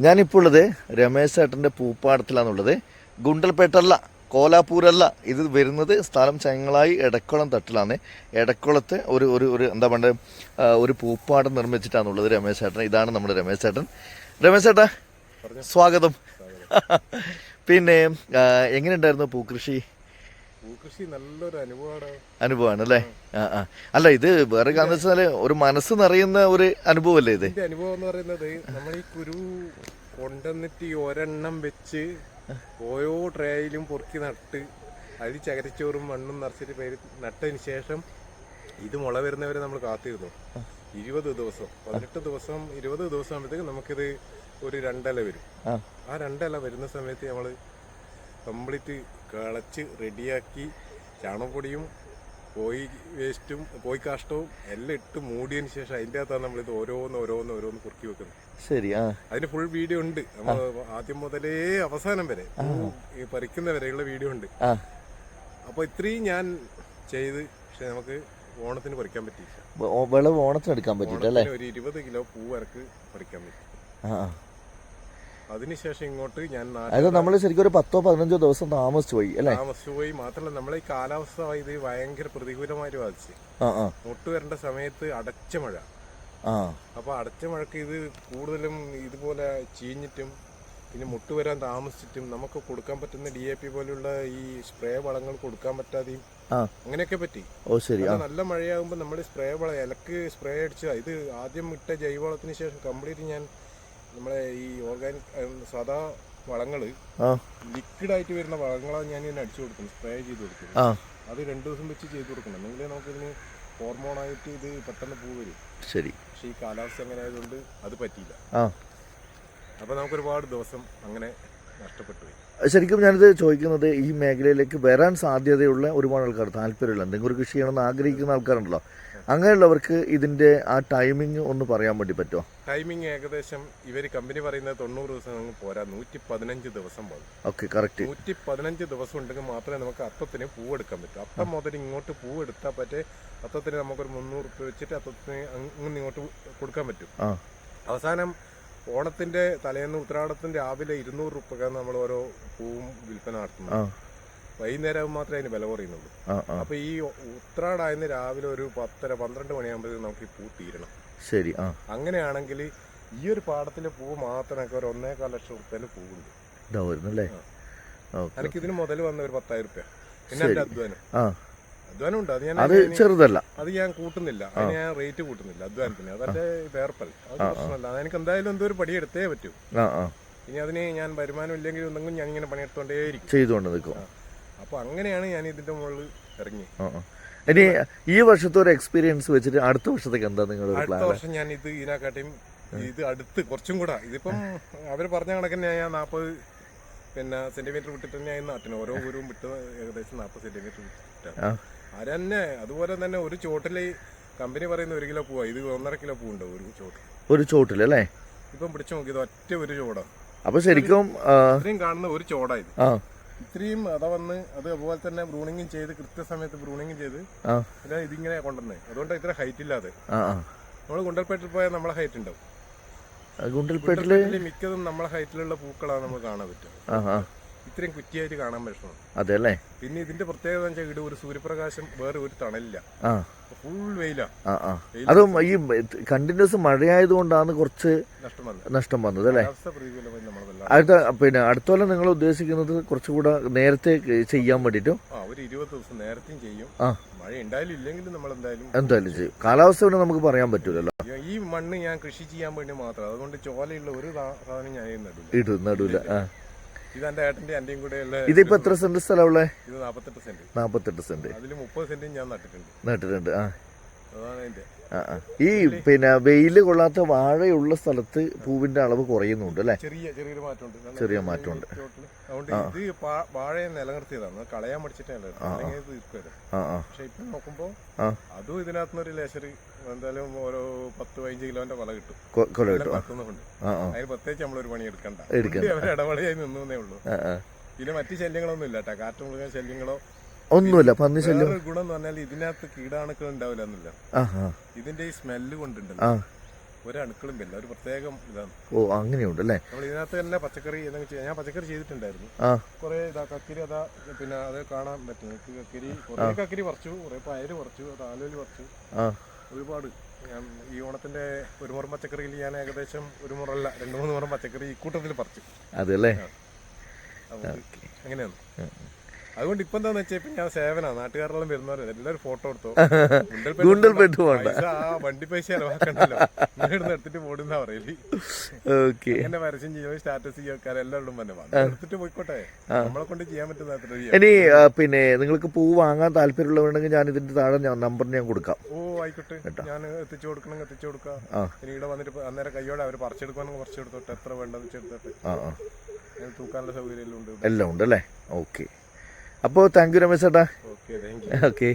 ഞാനിപ്പോൾ ഉള്ളത് രമേശ് ചേട്ടൻ്റെ പൂപ്പാടത്തിലാണുള്ളത്. ഗുണ്ടൽപേട്ടല്ല, കോലാപ്പൂരല്ല, ഇത് വരുന്നത് സ്ഥലം ചെങ്ങളായി എടക്കുളം തട്ടിലാണ്. എടക്കുളത്ത് ഒരു ഒരു ഒരു എന്താ പറയുക, ഒരു പൂപ്പാടം നിർമ്മിച്ചിട്ടാണുള്ളത് രമേശ് ചേട്ടൻ. ഇതാണ് നമ്മുടെ രമേശ് ചേട്ടൻ. രമേശ് ചേട്ടാ, സ്വാഗതം. പിന്നെ എങ്ങനെയുണ്ടായിരുന്നു പൂക്കൃഷി? നല്ലൊരു അനുഭവമാണ് അല്ലേ? അല്ല, ഇത് വേറെ കാരണം വെച്ചാൽ ഒരു മനസ്സ് നിറയുന്ന ഒരു അനുഭവമല്ലേ ഇത്? അനുഭവം എന്ന് പറയുന്നത് നമ്മൾ ഈ കുരു കൊണ്ടുവന്നിട്ട് ഒരെണ്ണം വെച്ച് ഓരോ ട്രേയിലും പൊറുക്കി നട്ട് അതിൽ ചകരച്ചോറും മണ്ണും നിറച്ചിട്ട് പേര് നട്ടതിന് ശേഷം ഇത് മുള വരുന്നവരെ നമ്മൾ കാത്തിരുന്നു. 20 ദിവസം 18 ദിവസം 20 ദിവസം ആകുമ്പോഴത്തേക്ക് നമുക്കിത് ഒരു 2 ഇല വരും. ആ 2 ഇല വരുന്ന സമയത്ത് നമ്മൾ കംപ്ലീറ്റ് കളച്ച് റെഡിയാക്കി ചാണകപ്പൊടിയും കോഴി വേസ്റ്റും കോഴി കാഷ്ടവും എല്ലാം ഇട്ട് മൂടിയതിന് ശേഷം അതിൻ്റെ അകത്താണ് നമ്മളിത് ഓരോന്ന് കുറുക്കി വെക്കുന്നത്. ശരി. അതിന് ഫുൾ വീഡിയോ ഉണ്ട്. നമ്മൾ ആദ്യം മുതലേ അവസാനം വരെ പറിക്കുന്ന വരെയുള്ള വീഡിയോ ഉണ്ട്. അപ്പൊ ഇത്രയും ഞാൻ ചെയ്ത്, പക്ഷെ നമുക്ക് ഓണത്തിന് പറിക്കാൻ പറ്റിയില്ല. വിളവ് ഓണത്തിന് എടുക്കാൻ പറ്റില്ല. ഒരു 20 കിലോ പൂ വരക്ക് പറിക്കാൻ പറ്റി. അതിനുശേഷം ഇങ്ങോട്ട് ഞാൻ നമ്മൾ ശരിക്കും ഒരു 10-15 ദിവസം താമസിച്ചു പോയി. മാത്രമല്ല നമ്മളെ ഈ കാലാവസ്ഥ ഇത് ഭയങ്കര പ്രതികൂലമായിട്ട് ബാധിച്ച്. മുട്ട് വരേണ്ട സമയത്ത് അടച്ച മഴ. അപ്പൊ അടച്ച മഴക്ക് ഇത് കൂടുതലും ഇതുപോലെ ചീഞ്ഞിട്ടും പിന്നെ മുട്ട് വരാൻ താമസിച്ചിട്ടും നമുക്ക് കൊടുക്കാൻ പറ്റുന്ന DAP പോലുള്ള ഈ സ്പ്രേ വളങ്ങൾ കൊടുക്കാൻ പറ്റാതെയും അങ്ങനെയൊക്കെ പറ്റി. നല്ല മഴയാകുമ്പോൾ നമ്മൾ സ്പ്രേ വളം ഇലക്ക് സ്പ്രേ അടിച്ച ഇത് ആദ്യം ഇട്ട ജൈവവളത്തിന് ശേഷം കംപ്ലീറ്റ് ഞാൻ നമ്മളെ ഈ ഓർഗാനിക് സാധാ വളങ്ങള് ലിക്വിഡായിട്ട് വരുന്ന വളങ്ങളാണ് ഞാൻ ഇതിന് അടിച്ചു കൊടുക്കുന്നത്, സ്പ്രേ ചെയ്ത് കൊടുക്കുന്നത്. അത് 2 ദിവസം വെച്ച് ചെയ്ത് കൊടുക്കണം. എന്നെങ്കിലേ നമുക്കിതിന് ഹോർമോണായിട്ട് ഇത് പെട്ടെന്ന് പൂ വരും. ശരി. പക്ഷെ ഈ കാലാവസ്ഥ അങ്ങനെ ആയതുകൊണ്ട് അത് പറ്റിയില്ല. അപ്പൊ നമുക്കൊരുപാട് ദിവസം അങ്ങനെ നഷ്ടപ്പെട്ടു പോയി. ശരിക്കും ഞാനിത് ചോദിക്കുന്നത്, ഈ മേഖലയിലേക്ക് വരാൻ സാധ്യതയുള്ള ഒരുപാട് ആൾക്കാർ, താല്പര്യമുള്ള എന്തെങ്കിലും ഒരു കൃഷി ചെയ്യണമെന്ന് ആഗ്രഹിക്കുന്ന ആൾക്കാരുണ്ടല്ലോ, അങ്ങനെയുള്ളവർക്ക് ഇതിന്റെ ആ ടൈമിംഗ് ഒന്ന് പറയാൻ വേണ്ടി പറ്റുമോ? ടൈമിംഗ് ഏകദേശം ഇവര് കമ്പനി പറയുന്നത് 90 ദിവസം പോരാ, 115 ദിവസം പോകും. Okay, correct. 115 ദിവസം ഉണ്ടെങ്കിൽ മാത്രമേ നമുക്ക് അത്തത്തിന് പൂവെടുക്കാൻ പറ്റൂ. അത്തം മുതൽ ഇങ്ങോട്ട് പൂവെടുത്താൽ പറ്റേ അത്തത്തിന് നമുക്കൊരു 300 റുപ്യ വെച്ചിട്ട് അത്തത്തിന് ഇങ്ങോട്ട് കൊടുക്കാൻ പറ്റും. അവസാനം ഓണത്തിന്റെ തലേന്ന് ഉത്രാടത്തിന്റെ രാവിലെ 200 റുപ്യക്കാണ് നമ്മൾ ഓരോ പൂവും വിൽപ്പന നടത്തുന്നത്. വൈകുന്നേരം മാത്രമേ അതിന് വില കുറയുന്നുള്ളൂ. അപ്പൊ ഈ ഉത്രാടായന്ന് രാവിലെ ഒരു 10-12 മണിയാകുമ്പോഴത്തേക്ക് നമുക്ക് ഈ പൂ തീരണം. ശരി. അങ്ങനെയാണെങ്കിൽ ഈ ഒരു പാടത്തിലെ പൂ മാത്രം ഒരു 1.25 ലക്ഷം റുപ്യന്റെ പൂവുണ്ട്. എനിക്ക് ഇതിന് മുതൽ വന്ന ഒരു 10,000 റുപ്യ. പിന്നെ എന്റെ അധ്വാനം ഉണ്ട്. അത് ഞാൻ കൂട്ടുന്നില്ല, അതിന് ഞാൻ റേറ്റ് കൂട്ടുന്നില്ല അധ്വാനത്തിന്. അതെന്റെ വേർപ്പല്ല, അത് പ്രശ്നമല്ല. എനിക്ക് എന്തായാലും എന്തോ ഒരു പണി എടുത്തേ പറ്റൂ. ഇനി അതിന് ഞാൻ വരുമാനം ഇല്ലെങ്കിലും എന്തെങ്കിലും ഞാൻ ഇങ്ങനെ പണിയെടുത്തോണ്ടേയിരിക്കും. അപ്പൊ അങ്ങനെയാണ് ഞാൻ ഇതിന്റെ മുകളിൽ ഇറങ്ങി. ഇനി ഈ വർഷത്തെ ഒരു എക്സ്പീരിയൻസ് വെച്ചിട്ട് അടുത്ത വർഷത്തേക്ക് എന്താ നിങ്ങൾ? അടുത്ത വർഷം ഞാൻ ഇതിനെക്കാട്ടിയും ഇത് അടുത്ത് കുറച്ചും കൂടെ, ഇതിപ്പം അവര് പറഞ്ഞ കണക്കിന് ഞാൻ 40 സെന്റിമീറ്റർ വിട്ടിട്ട് തന്നെയായിരുന്നു നട്ടിന്. ഓരോ ഊരും വിട്ട് ഏകദേശം 40 സെന്റിമീറ്റർ വിട്ടിട്ടാണ് അരന്നെ. അതുപോലെ തന്നെ ഒരു ചോട്ടില് കമ്പനി പറയുന്ന 1 കിലോ പൂവാ, ഇത് 1.5 കിലോ പൂവുണ്ട് ഒരു ചോട്ടിലല്ലേ? ഇപ്പം പിടിച്ചു നോക്കിയത് ഒറ്റ ഒരു ചോടാ. അപ്പൊ ശരിക്കും ഇത്രയും കാണുന്ന ഒരു ചോടാ ഇത്. ഇത്രയും വന്ന് അത് അതുപോലെ തന്നെ ബ്രൂണിങ്ങും ചെയ്ത് കൃത്യസമയത്ത് ബ്രൂണിങ്ങും ചെയ്ത് ഇതിങ്ങനെ കൊണ്ടുവന്നേ. അതുകൊണ്ട് ഇത്ര ഹൈറ്റ് ഇല്ലാതെ. നമ്മള് ഗുണ്ടൽപേട്ടിൽ പോയാൽ നമ്മളെ ഹൈറ്റ് ഉണ്ടാവും. ഗുണ്ടൽപേട്ടില് മിക്കതും നമ്മളെ ഹൈറ്റിലുള്ള പൂക്കളാണ് നമ്മൾ കാണാൻ പറ്റുക. ഇത്രയും കുറ്റിയായിട്ട് കാണാൻ പറ്റണം. അതെല്ലേ? പിന്നെ ഇതിന്റെ പ്രത്യേകത വെച്ചാൽ ഇവിടെ ഒരു സൂര്യപ്രകാശം വേറെ ഒരു തണലില്ല, ഫുൾ വെയിലാ. അതും ഈ കണ്ടിന്യൂസ് മഴയായതുകൊണ്ടാണ് കുറച്ച് നഷ്ടം വന്നത് അല്ലേ? അടുത്ത കൊല്ലം നിങ്ങൾ ഉദ്ദേശിക്കുന്നത് കുറച്ചുകൂടെ നേരത്തെ ചെയ്യാൻ വേണ്ടിട്ടോ? ഒരു 20 ദിവസം നേരത്തെയും ചെയ്യും. മഴ ഉണ്ടായാലും ഇല്ലെങ്കിലും നമ്മൾ എന്തായാലും ചെയ്യും. കാലാവസ്ഥ നമുക്ക് പറയാൻ പറ്റൂലല്ലോ. ഈ മണ്ണ് ഞാൻ കൃഷി ചെയ്യാൻ വേണ്ടി മാത്രം, അതുകൊണ്ട് ചോലയുള്ള ഒരു സാധനം ഞാൻ നടുല. ഇതെന്റെ ഏട്ടന്റെ എന്റെയും കൂടെ. ഇതിപ്പോ എത്ര സെന്റ് സ്ഥലമുള്ള? ഇത് 48 സെന്റ്. 48 സെന്റ്. അതിൽ 30 സെന്റ് ഞാൻ നട്ടിട്ടുണ്ട്. അതാണ് അതിന്റെ. ഈ വെയില് കൊള്ളാത്ത വാഴയുള്ള സ്ഥലത്ത് പൂവിന്റെ അളവ് കുറയുന്നുണ്ട് അല്ലെ? ചെറിയ മാറ്റമുണ്ട്. അതുകൊണ്ട് ഇത് വാഴയെ നിലനിർത്തിയതാണ്, കളയാൻ പഠിച്ചിട്ടല്ല. പക്ഷെ ഇപ്പൊ നോക്കുമ്പോ അതും ഇതിനകത്തുനിന്നൊരു ലേശര് എന്തായാലും ഓരോ 10-15 കിലോന്റെ കൊല കിട്ടും. കത്തുന്നുണ്ട്. അതിന് പ്രത്യേകിച്ച് നമ്മളൊരു പണി എടുക്കണ്ട, ഇടപെടലായി നിന്നേ ഉള്ളൂ. പിന്നെ മറ്റു ശല്യങ്ങളൊന്നും ഇല്ല കേട്ടോ, കാറ്റുമൃഗ ശല്യങ്ങളോ ഒന്നുമില്ല. പന്നി ശല്യം ഗുണം എന്ന് പറഞ്ഞാൽ ഇതിനകത്ത് കീടാണുക്കൾ ഉണ്ടാവില്ല എന്നല്ല, ഇതിന്റെ ഈ സ്മെല്ല് കൊണ്ടുണ്ടല്ലോ ഒരു അണുക്കളും വരില്ല. ഒരു പ്രത്യേകം ഇതാണ്. ഓ അങ്ങനെയുണ്ട് അല്ലേ. നമ്മൾ ഇതിനകത്ത് തന്നെ പച്ചക്കറി ഞാൻ പച്ചക്കറി ചെയ്തിട്ടുണ്ടായിരുന്നു. കുറെ കക്കിരി അതാ, പിന്നെ അത് കാണാൻ പറ്റും നിങ്ങൾക്ക്. കക്കിരി കുറെ കക്കിരി പറിച്ചു, കുറെ പയര് പറിച്ചു, അത് ആലോലി പറിച്ചു, ഒരുപാട്. ഞാൻ ഈ ഓണത്തിന്റെ ഒരു മുറം പച്ചക്കറിയിൽ ഞാൻ ഏകദേശം ഒരു മുറല്ല 2-3 മുറം പച്ചക്കറി ഈ കൂട്ടത്തിൽ പറിച്ചു. അതല്ലേ, അങ്ങനെയാണ്. അതുകൊണ്ട് ഇപ്പൊ എന്താന്ന് വെച്ചാൽ ഇപ്പൊ ഞാൻ സേവന നാട്ടുകാരെല്ലാം വരുന്നവരെ എല്ലാവരും ഫോട്ടോ എടുത്തോ. വണ്ടി പൈസ ചെലവാക്കണ്ടല്ലോ, എടുത്തിട്ട് പോടുന്നാ പറയല്. എന്നെ പരസ്യം ചെയ്യുമ്പോൾ സ്റ്റാറ്റസ് ചെയ്യാൻ എല്ലാവരും തന്നെ എടുത്തിട്ട് പോയിക്കോട്ടെ, നമ്മളെ കൊണ്ട് ചെയ്യാൻ പറ്റുന്ന. ഇനി പിന്നെ നിങ്ങൾക്ക് പൂ വാങ്ങാൻ താല്പര്യമുള്ളവരുണ്ടെങ്കിൽ ഞാൻ ഇതിന്റെ താഴെ നമ്പർ ഞാൻ കൊടുക്കാം. ഓ ആയിക്കോട്ടെ, ഞാൻ എത്തിച്ചു കൊടുക്കണം, എത്തിച്ചു കൊടുക്കാം. ഇനി ഇവിടെ വന്നിട്ട് അന്നേരം കയ്യോടെ അവർ പറിച്ചെടുക്കാനും പറിച്ചെടുത്തോട്ടെ, എത്ര വേണ്ടത് വെച്ചെടുത്തോട്ടെ. തൂക്കാനുള്ള സൗകര്യം എല്ലാം ഉണ്ട്, എല്ലാം ഉണ്ട് അല്ലേ. ഓക്കെ, അപ്പോൾ താങ്ക് യു രമേശ് ചേട്ടാ. Okay, thank you. ഓക്കെ.